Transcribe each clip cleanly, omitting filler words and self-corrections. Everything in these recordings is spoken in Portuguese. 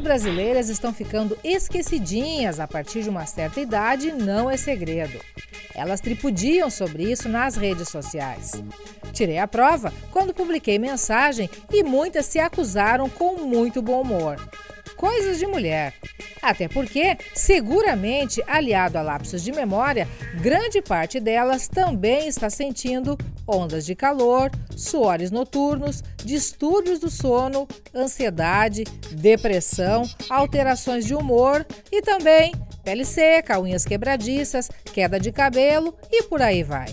brasileiras estão ficando esquecidinhas a partir de uma certa idade não é segredo. Elas tripudiam sobre isso nas redes sociais. Tirei a prova quando publiquei mensagem e muitas se acusaram com muito bom humor. Coisas de mulher. Até porque, seguramente, aliado a lapsos de memória, grande parte delas também está sentindo ondas de calor, suores noturnos, distúrbios do sono, ansiedade, depressão, alterações de humor e também pele seca, unhas quebradiças, queda de cabelo e por aí vai.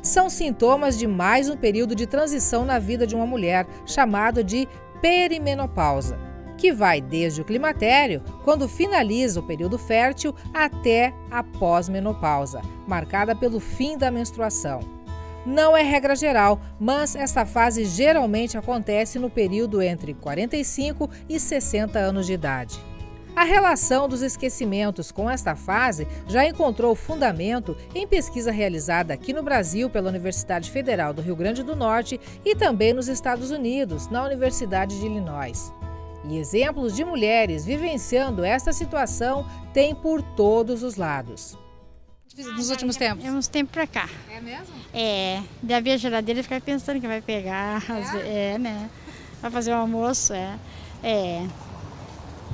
São sintomas de mais um período de transição na vida de uma mulher, chamado de perimenopausa, que vai desde o climatério, quando finaliza o período fértil, até a pós-menopausa, marcada pelo fim da menstruação. Não é regra geral, mas esta fase geralmente acontece no período entre 45 e 60 anos de idade. A relação dos esquecimentos com esta fase já encontrou fundamento em pesquisa realizada aqui no Brasil pela Universidade Federal do Rio Grande do Norte e também nos Estados Unidos, na Universidade de Illinois. E exemplos de mulheres vivenciando esta situação tem por todos os lados. Nos últimos tempos? É uns tempos pra cá. É mesmo? É, daí abrir a geladeira e ficar pensando que vai pegar, né? Vai fazer o almoço, é.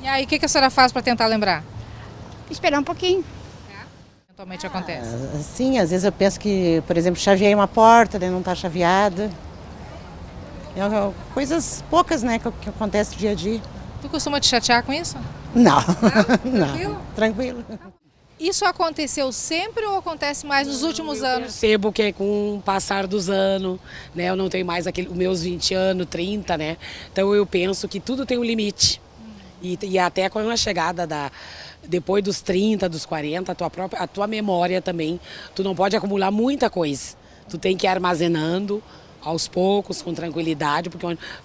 E aí, o que a senhora faz para tentar lembrar? Esperar um pouquinho. Eventualmente acontece. Sim, às vezes eu penso que, por exemplo, chaveei uma porta, né, não está chaveada. Coisas poucas, né, que acontece dia a dia. Tu costuma te chatear com isso? Não, Tranquilo? não, tranquilo. Isso aconteceu sempre ou acontece mais nos últimos anos? Percebo que com o passar dos anos, né, eu não tenho mais os meus 20 anos, 30, né, então eu penso que tudo tem um limite. E até com a chegada depois dos 30, dos 40, a tua memória também, tu não pode acumular muita coisa. Tu tem que ir armazenando aos poucos, com tranquilidade,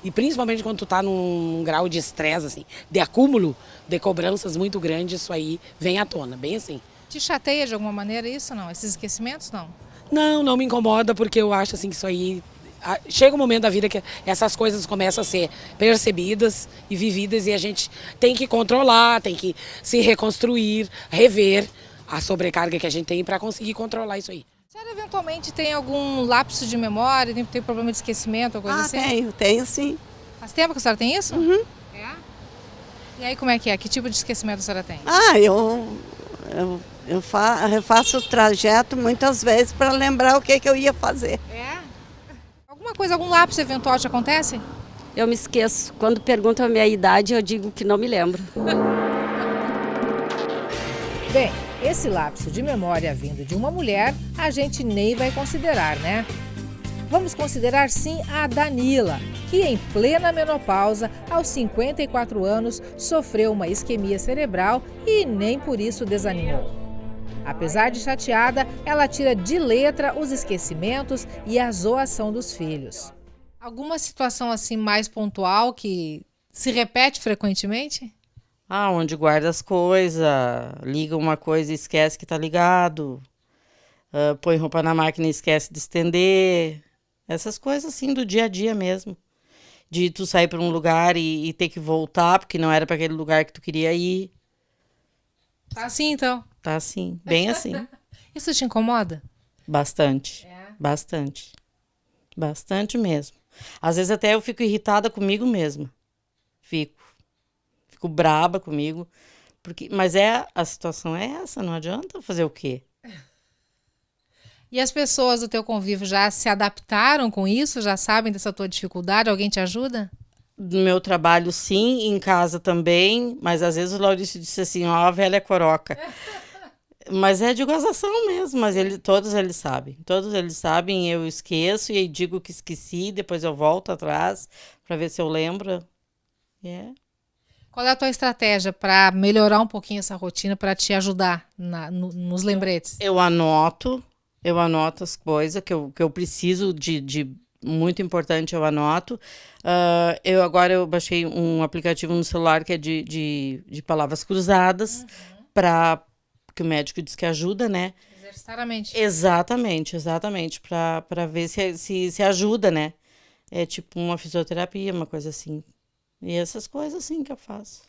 e principalmente quando tu tá num grau de estresse, assim, de acúmulo, de cobranças muito grandes, isso aí vem à tona, bem assim. Te chateia de alguma maneira isso, não? Esses esquecimentos, não? Não me incomoda, porque eu acho assim que isso aí... Chega um momento da vida que essas coisas começam a ser percebidas e vividas e a gente tem que controlar, tem que se reconstruir, rever a sobrecarga que a gente tem para conseguir controlar isso aí. A senhora eventualmente tem algum lapso de memória, tem problema de esquecimento, alguma coisa assim? Tenho sim. Faz tempo que a senhora tem isso? Uhum. É? E aí como é que é? Que tipo de esquecimento a senhora tem? Eu refaço o trajeto muitas vezes para lembrar o que eu ia fazer. É? Alguma coisa, algum lapso eventual te acontece? Eu me esqueço. Quando perguntam a minha idade, eu digo que não me lembro. Bem, esse lapso de memória vindo de uma mulher, a gente nem vai considerar, né? Vamos considerar sim a Danila, que em plena menopausa, aos 54 anos, sofreu uma isquemia cerebral e nem por isso desanimou. Apesar de chateada, ela tira de letra os esquecimentos e a zoação dos filhos. Alguma situação assim mais pontual que se repete frequentemente? Onde guarda as coisas, liga uma coisa e esquece que tá ligado, põe roupa na máquina e esquece de estender. Essas coisas assim do dia a dia mesmo. De tu sair para um lugar e ter que voltar porque não era para aquele lugar que tu queria ir. Tá assim então? Tá assim, bem assim. Isso te incomoda? Bastante, bastante. Bastante mesmo. Às vezes até eu fico irritada comigo mesma. Fico braba comigo. Mas a situação é essa, não adianta fazer o quê? E as pessoas do teu convívio já se adaptaram com isso? Já sabem dessa tua dificuldade? Alguém te ajuda? No meu trabalho, sim, em casa também, mas às vezes o Laurício disse assim, a velha coroca. Mas é de gozação mesmo, mas todos eles sabem, eu esqueço e aí digo que esqueci, depois eu volto atrás para ver se eu lembro. Qual é a tua estratégia para melhorar um pouquinho essa rotina, para te ajudar nos lembretes? Eu anoto as coisas que eu preciso de muito importante, eu anoto. Agora eu baixei um aplicativo no celular que é de palavras cruzadas, que o médico diz que ajuda, né? Exercitaramente. Exatamente, para ver se ajuda, né? É tipo uma fisioterapia, uma coisa assim. E essas coisas assim que eu faço.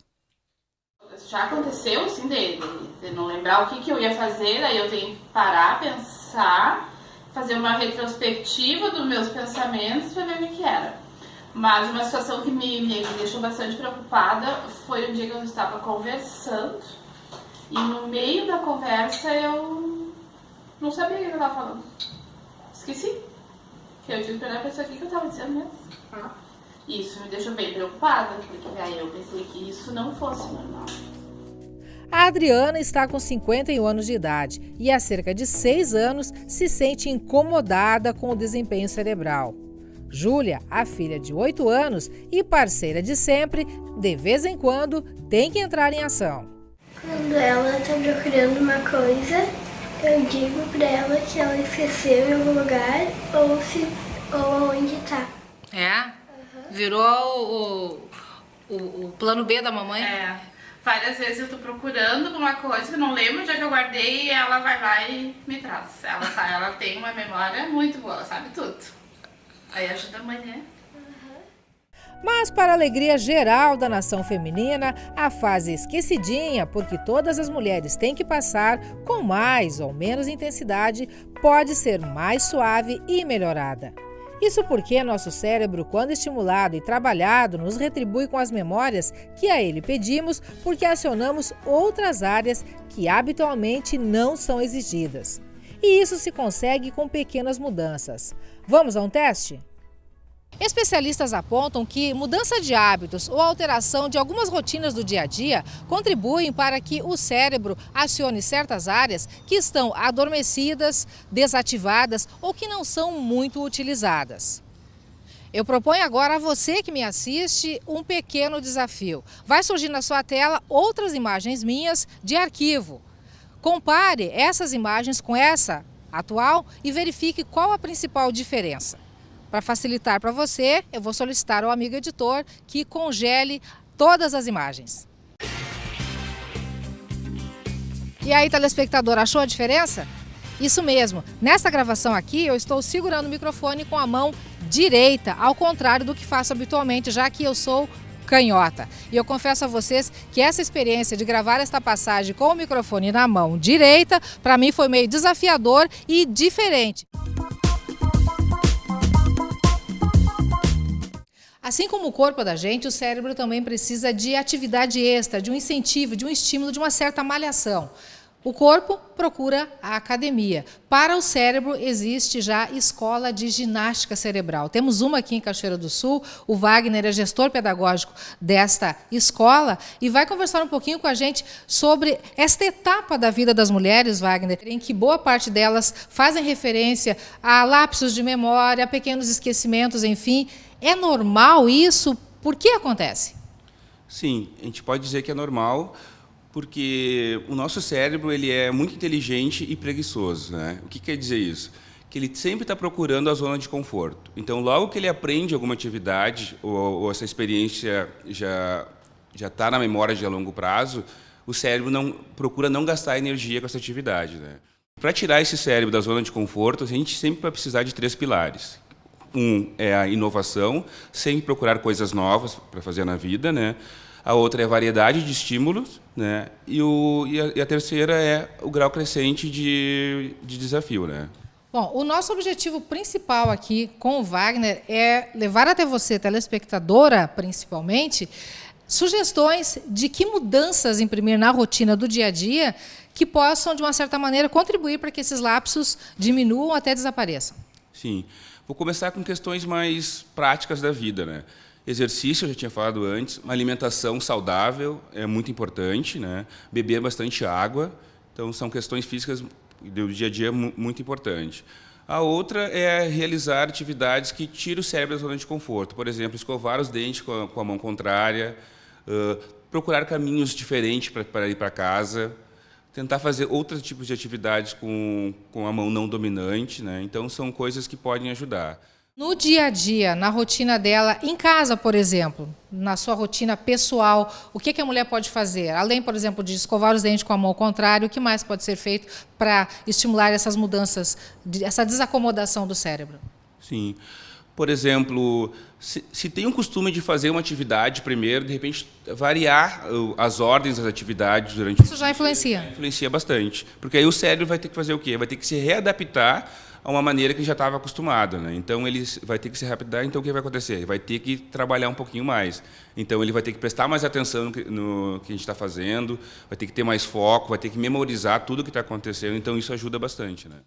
Já aconteceu, assim, de não lembrar o que eu ia fazer, daí eu tenho que parar, pensar, fazer uma retrospectiva dos meus pensamentos para ver o que era. Mas uma situação que me deixou bastante preocupada foi um dia que eu estava conversando e no meio da conversa eu não sabia o que eu estava falando. Esqueci. Que eu tive que olhar para isso aqui que eu estava dizendo mesmo. Isso me deixou bem preocupada, porque aí eu pensei que isso não fosse normal. A Adriana está com 51 anos de idade e há cerca de 6 anos se sente incomodada com o desempenho cerebral. Júlia, a filha de 8 anos e parceira de sempre, de vez em quando tem que entrar em ação. Quando ela está procurando uma coisa, eu digo para ela que ela esqueceu em algum lugar ou onde está. É? Virou o plano B da mamãe? É. Várias vezes eu tô procurando alguma coisa, não lembro onde é que eu guardei e ela vai lá e me traz. Ela tem uma memória muito boa, ela sabe tudo. Aí ajuda a mãe, né? Mas, para a alegria geral da nação feminina, a fase esquecidinha, porque todas as mulheres têm que passar com mais ou menos intensidade, pode ser mais suave e melhorada. Isso porque nosso cérebro, quando estimulado e trabalhado, nos retribui com as memórias que a ele pedimos, porque acionamos outras áreas que habitualmente não são exigidas. E isso se consegue com pequenas mudanças. Vamos a um teste? Especialistas apontam que mudança de hábitos ou alteração de algumas rotinas do dia a dia contribuem para que o cérebro acione certas áreas que estão adormecidas, desativadas ou que não são muito utilizadas. Eu proponho agora a você que me assiste um pequeno desafio. Vai surgir na sua tela outras imagens minhas de arquivo. Compare essas imagens com essa atual e verifique qual a principal diferença. Para facilitar para você, eu vou solicitar ao amigo editor que congele todas as imagens. E aí, telespectador, achou a diferença? Isso mesmo, nessa gravação aqui eu estou segurando o microfone com a mão direita, ao contrário do que faço habitualmente, já que eu sou canhota. E eu confesso a vocês que essa experiência de gravar esta passagem com o microfone na mão direita, para mim foi meio desafiador e diferente. Assim como o corpo da gente, o cérebro também precisa de atividade extra, de um incentivo, de um estímulo, de uma certa malhação. O corpo procura a academia. Para o cérebro existe já escola de ginástica cerebral. Temos uma aqui em Cachoeira do Sul, o Wagner é gestor pedagógico desta escola e vai conversar um pouquinho com a gente sobre esta etapa da vida das mulheres, Wagner, em que boa parte delas fazem referência a lapsos de memória, a pequenos esquecimentos, enfim. É normal isso? Por que acontece? Sim, a gente pode dizer que é normal, porque o nosso cérebro ele é muito inteligente e preguiçoso, né? O que quer dizer isso? Que ele sempre está procurando a zona de conforto. Então, logo que ele aprende alguma atividade ou essa experiência já está na memória de longo prazo, o cérebro procura não gastar energia com essa atividade, né? Para tirar esse cérebro da zona de conforto, a gente sempre vai precisar de 3 pilares. Um é a inovação, sempre procurar coisas novas para fazer na vida, né? A outra é a variedade de estímulos, né? E a terceira é o grau crescente de desafio, né? Bom, o nosso objetivo principal aqui com o Wagner é levar até você, telespectadora, principalmente, sugestões de que mudanças imprimir na rotina do dia a dia que possam, de uma certa maneira, contribuir para que esses lapsos diminuam até desapareçam. Sim. Vou começar com questões mais práticas da vida, né? Exercício, eu já tinha falado antes, uma alimentação saudável é muito importante, né? Beber bastante água, então são questões físicas do dia a dia muito importantes. A outra é realizar atividades que tiram o cérebro da zona de conforto, por exemplo, escovar os dentes com a mão contrária, procurar caminhos diferentes para ir para casa, tentar fazer outros tipos de atividades com a mão não dominante, né? Então são coisas que podem ajudar. No dia a dia, na rotina dela, em casa, por exemplo, na sua rotina pessoal, o que a mulher pode fazer? Além, por exemplo, de escovar os dentes com a mão contrária, o que mais pode ser feito para estimular essas mudanças, essa desacomodação do cérebro? Sim. Por exemplo, se tem um costume de fazer uma atividade primeiro, de repente variar as ordens das atividades durante Isso já influencia? Influencia bastante. Porque aí o cérebro vai ter que fazer o quê? Vai ter que se readaptar a uma maneira que ele já estava acostumado, né? Então ele vai ter que se readaptar, então o que vai acontecer? Ele vai ter que trabalhar um pouquinho mais. Então ele vai ter que prestar mais atenção no que a gente está fazendo, vai ter que ter mais foco, vai ter que memorizar tudo o que está acontecendo, então isso ajuda bastante, né?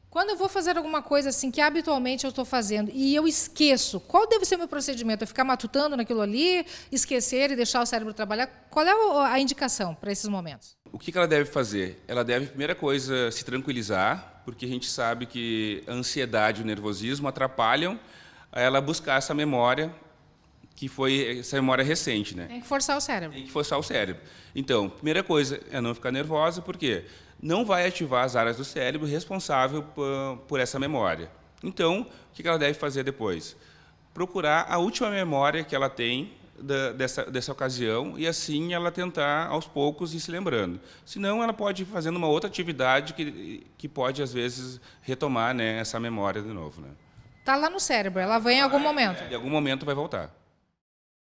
Quando eu vou fazer alguma coisa assim que habitualmente eu estou fazendo e eu esqueço, qual deve ser o meu procedimento? Eu ficar matutando naquilo ali, esquecer e deixar o cérebro trabalhar? Qual é a indicação para esses momentos? O que ela deve fazer? Ela deve, primeira coisa, se tranquilizar, porque a gente sabe que a ansiedade e o nervosismo atrapalham ela buscar essa memória, que foi essa memória recente, né? Tem que forçar o cérebro. Tem que forçar o cérebro. Então, primeira coisa é não ficar nervosa, por quê? Não vai ativar as áreas do cérebro responsável por essa memória. Então, o que ela deve fazer depois? Procurar a última memória que ela tem dessa ocasião e, assim, ela tentar, aos poucos, ir se lembrando. Senão, ela pode ir fazendo uma outra atividade que pode, às vezes, retomar, né, essa memória de novo, né? Está lá no cérebro, ela vem em algum momento. Em algum momento vai voltar.